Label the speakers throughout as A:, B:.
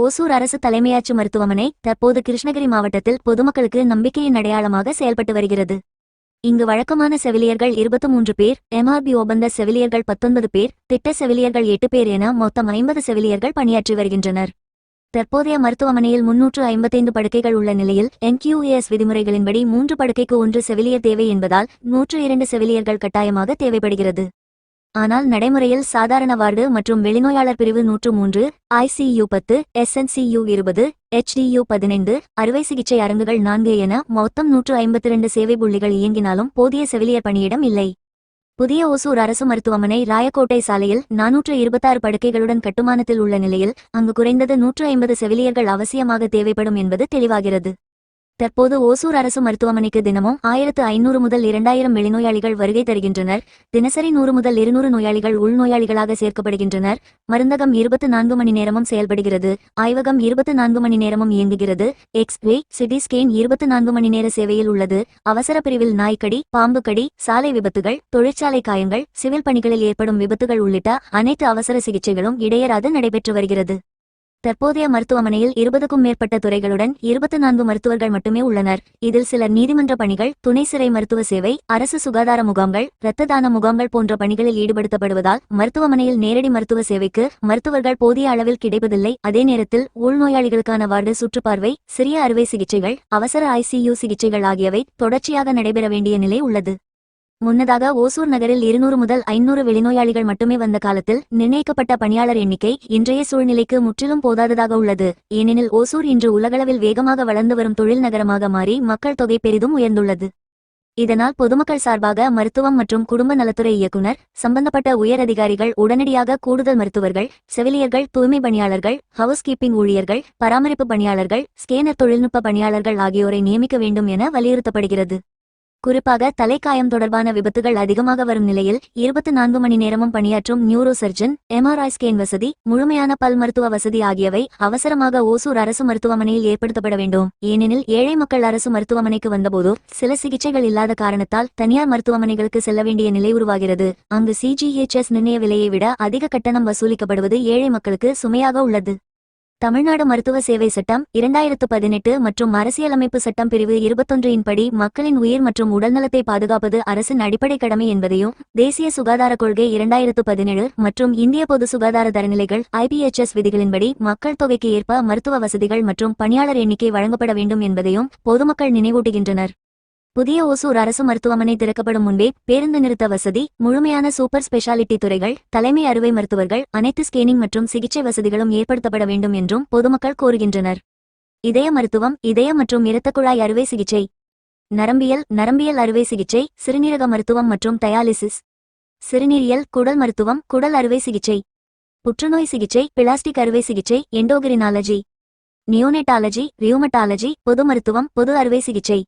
A: ஓசூர் அரசு தலைமையாட்சி மருத்துவமனை தற்போது கிருஷ்ணகிரி மாவட்டத்தில் பொதுமக்களுக்கு நம்பிக்கையின் அடையாளமாக செயல்பட்டு வருகிறது. இங்கு வழக்கமான செவிலியர்கள் 23 பேர், MRB ஒப்பந்த செவிலியர்கள் 19 பேர், திட்ட செவிலியர்கள் 8 பேர் என மொத்தம் 50 செவிலியர்கள் பணியாற்றி வருகின்றனர். தற்போதைய மருத்துவமனையில் 355 படுக்கைகள் உள்ள நிலையில் NQAS விதிமுறைகளின்படி 3 படுக்கைக்கு 1 செவிலியர் தேவை என்பதால் 102 செவிலியர்கள் கட்டாயமாக தேவைப்படுகிறது. ஆனால் நடைமுறையில் சாதாரண வார்டு மற்றும் வெளிநோயாளர் பிரிவு 103, ICU 10, SNCU 20, HDU 15, அறுவை சிகிச்சை அரங்குகள் 4 என மொத்தம் 152 சேவை புள்ளிகள் இயங்கினாலும் போதிய செவிலியர் பணியிடம் இல்லை. புதிய ஓசூர் அரசு மருத்துவமனை ராயக்கோட்டை சாலையில் 426 படுக்கைகளுடன் கட்டுமானத்தில் உள்ள நிலையில் அங்கு குறைந்தது 150 செவிலியர்கள் அவசியமாக தேவைப்படும் என்பது தெளிவாகிறது. தற்போது ஓசூர் அரசு மருத்துவமனைக்கு தினமும் 1500 முதல் 2000 வெளிநோயாளிகள் வருகை தருகின்றனர். தினசரி 100 முதல் 200 நோயாளிகள் உள்நோயாளிகளாக சேர்க்கப்படுகின்றனர். மருந்தகம் 24 மணி நேரமும் செயல்படுகிறது. ஆய்வகம் 24 மணி நேரமும் இயங்குகிறது. எக்ஸ்ரே, சிடி ஸ்கேன் 24 மணி நேர சேவையில் உள்ளது. அவசர பிரிவில் நாய்க்கடி, பாம்பு கடி, சாலை விபத்துகள், தொழிற்சாலை காயங்கள், சிவில் பணிகளில் ஏற்படும் விபத்துகள் உள்ளிட்ட அனைத்து அவசர சிகிச்சைகளும் இடையறாது நடைபெற்று வருகிறது. தற்போதைய மருத்துவமனையில் 20க்கும் மேற்பட்ட துறைகளுடன் 24 மருத்துவர்கள் மட்டுமே உள்ளனர். இதில் சிலர் நீதிமன்ற பணிகள், துணை சிறை மருத்துவ சேவை, அரசு சுகாதார முகாம்கள், இரத்த தான முகாம்கள் போன்ற பணிகளில் ஈடுபடுத்தப்படுவதால் மருத்துவமனையில் நேரடி மருத்துவ சேவைக்கு மருத்துவர்கள் போதிய அளவில் கிடைப்பதில்லை. அதே நேரத்தில் உள்நோயாளிகளுக்கான வார்டு சுற்றுப்பார்வை, சிறிய அறுவை சிகிச்சைகள், அவசர ICU சிகிச்சைகள் ஆகியவை தொடர்ச்சியாக நடைபெற வேண்டிய நிலை உள்ளது. முன்னதாக ஓசூர் நகரில் 200 முதல் 500 வெளிநோயாளிகள் மட்டுமே வந்த காலத்தில் நிர்ணயிக்கப்பட்ட பணியாளர் எண்ணிக்கை இன்றைய சூழ்நிலைக்கு முற்றிலும் போதாததாக உள்ளது. ஏனெனில் ஓசூர் இன்று உலகளவில் வேகமாக வளர்ந்து வரும் தொழில் நகரமாக மாறி மக்கள் தொகை பெரிதும் உயர்ந்துள்ளது. இதனால் பொதுமக்கள் சார்பாக மருத்துவம் மற்றும் குடும்ப நலத்துறை இயக்குநர், சம்பந்தப்பட்ட உயர் அதிகாரிகள் உடனடியாக கூடுதல் மருத்துவர்கள், செவிலியர்கள், தூய்மை பணியாளர்கள், ஹவுஸ் கீப்பிங் ஊழியர்கள், பராமரிப்பு பணியாளர்கள், ஸ்கேனர் தொழில்நுட்ப பணியாளர்கள் ஆகியோரை நியமிக்க வேண்டும் என வலியுறுத்தப்படுகிறது. குறிப்பாக தலைக்காயம் தொடர்பான விபத்துகள் அதிகமாக வரும் நிலையில் 24 மணி நேரமும் பணியாற்றும் நியூரோ சர்ஜன், MRI ஸ்கேன் வசதி, முழுமையான பல் மருத்துவ வசதி ஆகியவை அவசரமாக ஓசூர் அரசு மருத்துவமனையில் ஏற்படுத்தப்பட வேண்டும். ஏனெனில் ஏழை மக்கள் அரசு மருத்துவமனைக்கு வந்தபோது சில சிகிச்சைகள் இல்லாத காரணத்தால் தனியார் மருத்துவமனைகளுக்கு செல்ல வேண்டிய நிலை உருவாகிறது. அங்கு CGHS நிர்ணய விலையை விட அதிக கட்டணம் வசூலிக்கப்படுவது ஏழை மக்களுக்கு சுமையாக உள்ளது. தமிழ்நாடு மருத்துவ சேவை சட்டம் 2018 மற்றும் அரசியலமைப்பு சட்டம் பிரிவு 21 படி மக்களின் உயிர் மற்றும் உடல்நலத்தை பாதுகாப்பது அரசின் அடிப்படை கடமை என்பதையும், தேசிய சுகாதார கொள்கை 2017 மற்றும் இந்திய பொது சுகாதார தரநிலைகள் IPHS விதிகளின்படி மக்கள் தொகைக்கு ஏற்ப மருத்துவ வசதிகள் மற்றும் பணியாளர் எண்ணிக்கை வழங்கப்பட வேண்டும் என்பதையும் பொதுமக்கள் நினைவூட்டுகின்றனர். புதிய ஓசூர் அரசு மருத்துவமனை திறக்கப்படும் முன்பே பேருந்து நிறுத்த வசதி, முழுமையான சூப்பர் ஸ்பெஷாலிட்டி துறைகள், தலைமை அறுவை மருத்துவர்கள், அனைத்து ஸ்கேனிங் மற்றும் சிகிச்சை வசதிகளும் ஏற்படுத்தப்பட வேண்டும் என்றும் பொதுமக்கள் கோருகின்றனர். இதய மருத்துவம், இதய மற்றும் இரத்தக்குழாய் அறுவை சிகிச்சை, நரம்பியல் அறுவை சிகிச்சை, சிறுநீரக மருத்துவம் மற்றும் டயாலிசிஸ், சிறுநீரியல், குடல் மருத்துவம், குடல் அறுவை சிகிச்சை, புற்றுநோய் சிகிச்சை, பிளாஸ்டிக் அறுவை சிகிச்சை, எண்டோகிரினாலஜி, நியோனேட்டாலஜி, ரியூமட்டாலஜி, பொது மருத்துவம், பொது அறுவை சிகிச்சை,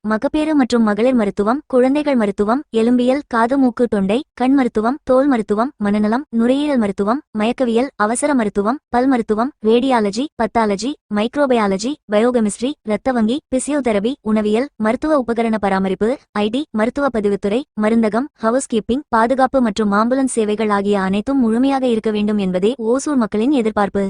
A: மகப்பேறு மற்றும் மகளிர் மருத்துவம், குழந்தைகள் மருத்துவம், எலும்பியல், காது மூக்கு தொண்டை, கண் மருத்துவம், தோல் மருத்துவம், மனநலம், நுரையீரல் மருத்துவம், மயக்கவியல், அவசர மருத்துவம், பல் மருத்துவம், ரேடியாலஜி, பத்தாலஜி, மைக்ரோபயாலஜி, பயோகெமிஸ்ட்ரி, இரத்த வங்கி, பிசியோதெரபி, உணவியல், மருத்துவ உபகரண பராமரிப்பு, ID, மருத்துவ பதிவுத்துறை, மருந்தகம், ஹவுஸ் கீப்பிங், பாதுகாப்பு மற்றும் ஆம்புலன்ஸ் சேவைகள் ஆகிய அனைத்தும் முழுமையாக இருக்க வேண்டும் என்பதே ஓசூர் மக்களின் எதிர்பார்ப்பு.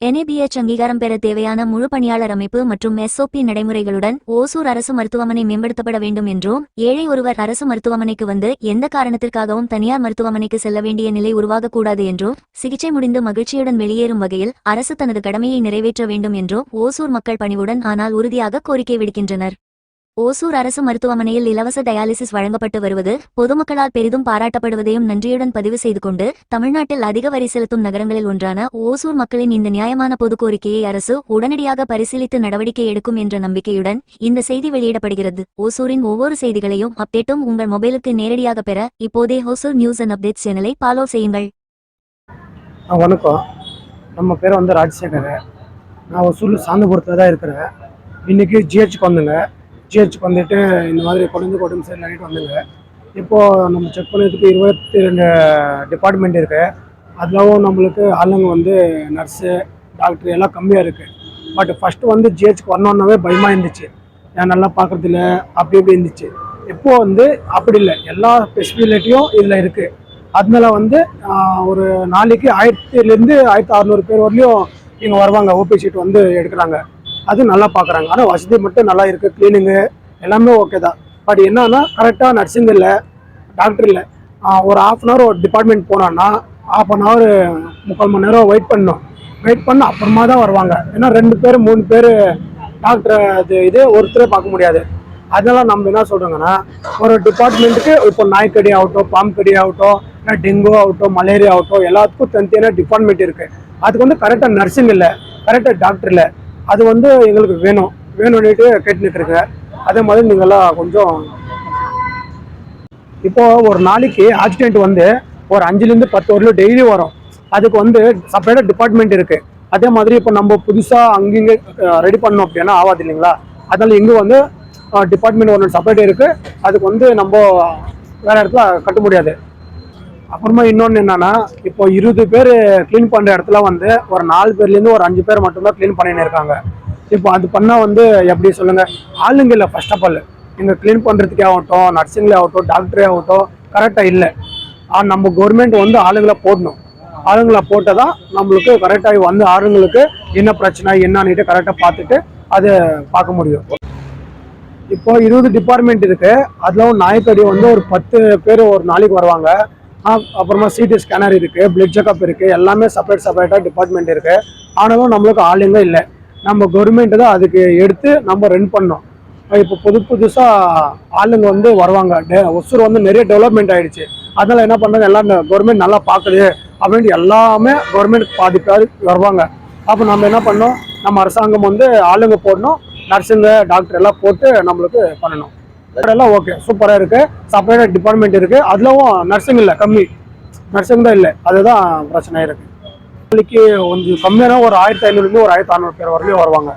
A: NABH அங்கீகாரம் பெற தேவையான முழு பணியாளர் அமைப்பு மற்றும் SOP நடைமுறைகளுடன் ஓசூர் அரசு மருத்துவமனை மேம்படுத்தப்பட வேண்டும் என்றும், ஏழை ஒருவர் அரசு மருத்துவமனைக்கு வந்து எந்த காரணத்திற்காகவும் தனியார் மருத்துவமனைக்கு செல்ல வேண்டிய நிலை உருவாகக்கூடாது என்றும், சிகிச்சை முடிந்து மகிழ்ச்சியுடன் வெளியேறும் வகையில் அரசு தனது கடமையை நிறைவேற்ற வேண்டும் என்றும் ஓசூர் மக்கள் பணிவுடன் ஆனால் உறுதியாக கோரிக்கை விடுக்கின்றனர். ஓசூர் அரசு மருத்துவமனையில் இலவச டயாலிசிஸ் வழங்கப்பட்டு வருவது பொதுமக்களால் பெரிதும் பாராட்டப்படுவதையும் நன்றியுடன் பதிவு செய்து கொண்டு, தமிழ்நாட்டில் அதிக வரி செலுத்தும் நகரங்களில் ஒன்றான ஓசூர் மக்களின் இந்த நியாயமான பொது கோரிக்கையை அரசு உடனடியாக பரிசீலித்து நடவடிக்கை எடுக்கும் என்ற நம்பிக்கையுடன் இந்த செய்தி வெளியிடப்படுகிறது. ஓசூரின் ஒவ்வொரு செய்திகளையும் அப்டேட்டும் உங்கள் மொபைலுக்கு நேரடியாக பெற இப்போதே ஓசூர் நியூஸ் அண்ட் அப்டேட்ஸ் சேனலை ஃபாலோ செய்யுங்கள்.
B: வணக்கம், நம்ம பேர் ராஜசேகர். நான் ஓசூரில் சாந்தபுரத்தில் தான் இருக்கிறேன். இன்றைக்கி GHக்கு வந்துங்க. GHக்கு வந்துட்டு இந்த மாதிரி உடம்பு சரியில்லைட்டு வந்துங்க. இப்போது நம்ம செக் பண்ணதுக்கு 22 டிபார்ட்மெண்ட் இருக்குது. அதுவும் நம்மளுக்கு ஆளுங்க நர்ஸு, டாக்டர் எல்லாம் கம்மியாக இருக்குது. பட் ஃபஸ்ட்டு GHக்கு வரணுன்னாவே பயமாக இருந்துச்சு. ஏன் நல்லா பார்க்குறதில்ல அப்படி இப்படி இருந்துச்சு. இப்போது அப்படி இல்லை, எல்லா ஃபெசிலிட்டியும் இதில் இருக்குது. அதனால ஒரு நாளைக்கு 1000லேருந்து 1600 பேர் வரலையும் இங்கே வருவாங்க, ஓபி ஷீட் வந்து எடுக்கிறாங்க. அது நல்லா பார்க்குறாங்க. ஆனால் வசதி மட்டும் நல்லா இருக்குது, க்ளீனிங்கு எல்லாமே ஓகே தான். பட் என்னன்னா கரெக்டாக நர்சிங் இல்லை, டாக்டர் இல்லை. ஒரு ஹாஃப் அன் ஹவர் ஒரு டிபார்ட்மெண்ட் போனோன்னா ஹாஃப் அன் ஹவர் 3/4 மணி நேரம் வெயிட் பண்ணணும். வெயிட் பண்ண அப்புறமா தான் வருவாங்க. ஏன்னா 2 பேர் 3 பேர் டாக்டர் இது ஒருத்தரே பார்க்க முடியாது. அதனால நம்ம என்ன சொல்கிறோங்கன்னா, ஒரு டிபார்ட்மெண்ட்டுக்கு இப்போ நாய்க்கடி ஆகட்டும், பாம்பு கடி ஆகட்டும், இல்லை டெங்கு ஆகட்டும், மலேரியா ஆகட்டும், எல்லாத்துக்கும் தனித்தனியாக டிபார்ட்மெண்ட் இருக்குது. அதுக்கு வந்து கரெக்டாக நர்சிங் இல்லை, கரெக்டாக டாக்டர் இல்லை. அது வந்து எங்களுக்கு வேணும்னுட்டு கேட்டுட்டு இருக்கு. அதே மாதிரி நீங்கள்லாம் கொஞ்சம் இப்போ ஒரு நாளைக்கு ஆக்சிடென்ட் வந்து ஒரு 5லேருந்து 10 வரலும் டெய்லி வரும். அதுக்கு வந்து செப்பரேட்டாக டிபார்ட்மெண்ட் இருக்குது. அதே மாதிரி இப்போ நம்ம புதுசாக அங்கங்கே ரெடி பண்ணோம் அப்படின்னா ஆகாது இல்லைங்களா? அதனால இங்கே வந்து டிபார்ட்மெண்ட் ஒன்று செப்பரேட் இருக்குது. அதுக்கு வந்து நம்ம வேறு இடத்துல கட்ட முடியாது. அப்புறமா இன்னொன்று என்னன்னா, இப்போ 20 பேர் க்ளீன் பண்ணுற இடத்துல வந்து ஒரு 4 பேர்லேருந்து ஒரு 5 பேர் மட்டும்தான் க்ளீன் பண்ணின்னு இருக்காங்க. இப்போ அது பண்ணால் வந்து எப்படி சொல்லுங்கள், ஆளுங்க இல்லை. ஃபர்ஸ்ட் ஆஃப் ஆல் இங்கே க்ளீன் பண்ணுறதுக்கே ஆகட்டும், நர்சிங்லே ஆகட்டும், டாக்டரே ஆகட்டும் கரெக்டாக இல்லை. நம்ம கவர்மெண்ட் வந்து ஆளுங்களை போடணும். ஆளுங்களை போட்டால் தான் நம்மளுக்கு கரெக்டாக வந்து ஆளுங்களுக்கு என்ன பிரச்சனை என்னன்னுட்டு கரெக்டாக பார்த்துட்டு அதை பார்க்க முடியும். இப்போ 20 டிபார்ட்மெண்ட் இருக்குது. அதில் நாய்க்கடி வந்து ஒரு 10 பேர் ஒரு நாளைக்கு வருவாங்க. அப்புறமா சிடி ஸ்கேனர் இருக்குது, பிளட் செக்அப் இருக்குது, எல்லாமே செப்பரேட்டாக டிபார்ட்மெண்ட் இருக்குது. ஆனாலும் நம்மளுக்கு ஆளுங்க இல்லை. நம்ம கவர்மெண்ட் தான் அதுக்கு எடுத்து நம்ம ரன் பண்ணோம். இப்போ புதுசாக ஆளுங்க வந்து வருவாங்க. ஒசூர் வந்து நிறைய டெவலப்மெண்ட் ஆகிடுச்சு. அதனால் என்ன பண்ணுறாங்க, எல்லாம் கவர்மெண்ட் நல்லா பார்க்குது அப்படின்ட்டு எல்லாமே கவர்மெண்ட் பாதி பேர் வருவாங்க. அப்போ நம்ம என்ன பண்ணோம், நம்ம அரசாங்கம் வந்து ஆளுங்க போடணும், நர்ஸுங்க டாக்டர் எல்லாம் போட்டு நம்மளுக்கு பண்ணணும். எல்லாம் ஓகே, சூப்பராக இருக்குது. செப்பரேட்டாக டிபார்ட்மெண்ட் இருக்குது. அதுலவும் நர்சிங் இல்லை, கம்மி நர்சிங் தான் இல்லை. அதுதான் பிரச்சனை இருக்குது. நாளைக்கு கொஞ்சம் கம்மியான ஒரு 1500 ஒரு 1600 பேர் வரலையும் வருவாங்க.